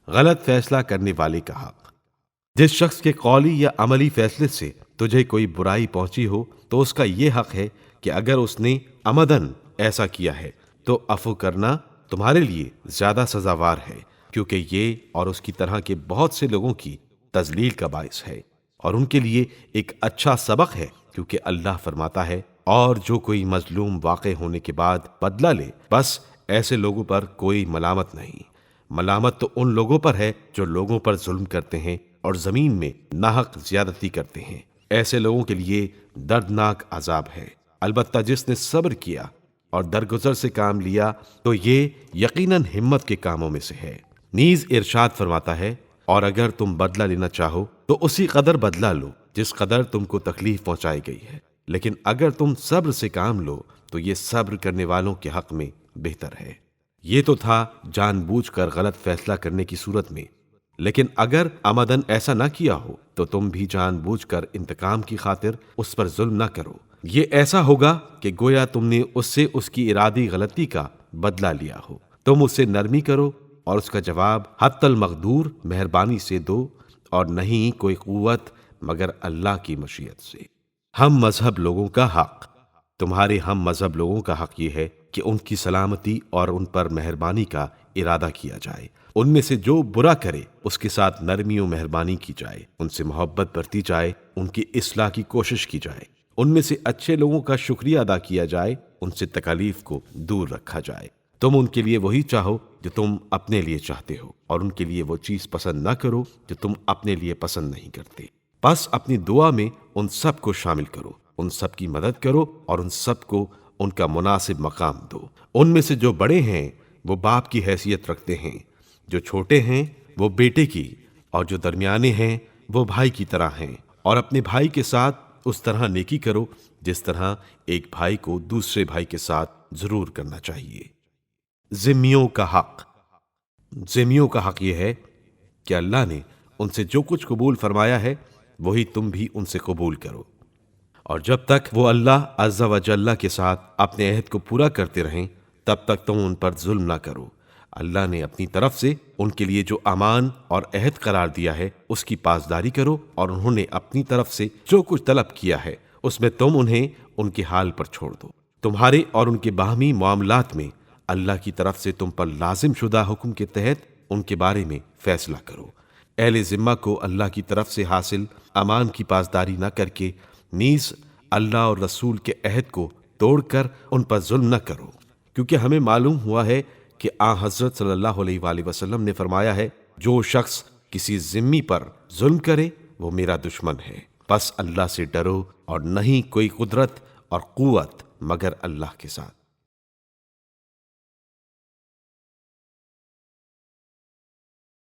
غلط فیصلہ کرنے والے کا حق۔ جس شخص کے قولی یا عملی فیصلے سے تجھے کوئی برائی پہنچی ہو تو اس کا یہ حق ہے کہ اگر اس نے عمدن ایسا کیا ہے تو عفو کرنا تمہارے لیے زیادہ سزاوار ہے، کیونکہ یہ اور اس کی طرح کے بہت سے لوگوں کی تذلیل کا باعث ہے، اور ان کے لیے ایک اچھا سبق ہے، کیونکہ اللہ فرماتا ہے اور جو کوئی مظلوم واقع ہونے کے بعد بدلہ لے، بس ایسے لوگوں پر کوئی ملامت نہیں۔ ملامت تو ان لوگوں پر ہے جو لوگوں پر ظلم کرتے ہیں اور زمین میں ناحق زیادتی کرتے ہیں، ایسے لوگوں کے لیے دردناک عذاب ہے۔ البتہ جس نے صبر کیا اور درگزر سے کام لیا تو یہ یقیناً ہمت کے کاموں میں سے ہے۔ نیز ارشاد فرماتا ہے، اور اگر تم بدلہ لینا چاہو تو اسی قدر بدلہ لو جس قدر تم کو تکلیف پہنچائی گئی ہے، لیکن اگر تم صبر سے کام لو تو یہ صبر کرنے والوں کے حق میں بہتر ہے۔ یہ تو تھا جان بوجھ کر غلط فیصلہ کرنے کی صورت میں، لیکن اگر عمدن ایسا نہ کیا ہو تو تم بھی جان بوجھ کر انتقام کی خاطر اس پر ظلم نہ کرو۔ یہ ایسا ہوگا کہ گویا تم نے اس سے اس کی ارادی غلطی کا بدلہ لیا ہو۔ تم اس سے نرمی کرو اور اس کا جواب حت المقدور مہربانی سے دو، اور نہیں کوئی قوت مگر اللہ کی مشیت سے۔ ہم مذہب لوگوں کا حق۔ تمہارے ہم مذہب لوگوں کا حق یہ ہے کہ ان کی سلامتی اور ان پر مہربانی کا ارادہ کیا جائے۔ ان میں سے جو برا کرے اس کے ساتھ نرمی و مہربانی کی جائے، ان سے محبت برتی جائے، ان کی اصلاح کی کوشش کی جائے۔ ان میں سے اچھے لوگوں کا شکریہ ادا کیا جائے، ان سے تکالیف کو دور رکھا جائے۔ تم ان کے لیے وہی چاہو جو تم اپنے لیے چاہتے ہو، اور ان کے لیے وہ چیز پسند نہ کرو جو تم اپنے لیے پسند نہیں کرتے۔ بس اپنی دعا میں ان سب کو شامل کرو، ان سب کی مدد کرو اور ان سب کو ان کا مناسب مقام دو۔ ان میں سے جو بڑے ہیں وہ باپ کی حیثیت رکھتے ہیں، جو چھوٹے ہیں وہ بیٹے کی، اور جو درمیانے ہیں وہ بھائی کی طرح ہیں، اور اپنے بھائی کے ساتھ اس طرح نیکی کرو جس طرح ایک بھائی کو دوسرے بھائی کے ساتھ ضرور کرنا چاہیے۔ ذمیوں کا حق۔ ذمیوں کا حق یہ ہے کہ اللہ نے ان سے جو کچھ قبول فرمایا ہے وہی تم بھی ان سے قبول کرو، اور جب تک وہ اللہ عز و جل کے ساتھ اپنے عہد کو پورا کرتے رہیں تب تک تم ان پر ظلم نہ کرو۔ اللہ نے اپنی طرف سے ان کے لیے جو امان اور عہد قرار دیا ہے اس کی پاسداری کرو، اور انہوں نے اپنی طرف سے جو کچھ طلب کیا ہے اس میں تم انہیں ان کے حال پر چھوڑ دو۔ تمہارے اور ان کے باہمی معاملات میں اللہ کی طرف سے تم پر لازم شدہ حکم کے تحت ان کے بارے میں فیصلہ کرو۔ اہل ذمہ کو اللہ کی طرف سے حاصل امان کی پاسداری نہ کر کے نیز اللہ اور رسول کے عہد کو توڑ کر ان پر ظلم نہ کرو، کیونکہ ہمیں معلوم ہوا ہے کہ حضرت صلی اللہ علیہ وآلہ وسلم نے فرمایا ہے، جو شخص کسی ذمی پر ظلم کرے وہ میرا دشمن ہے۔ بس اللہ سے ڈرو، اور نہیں کوئی قدرت اور قوت مگر اللہ کے ساتھ۔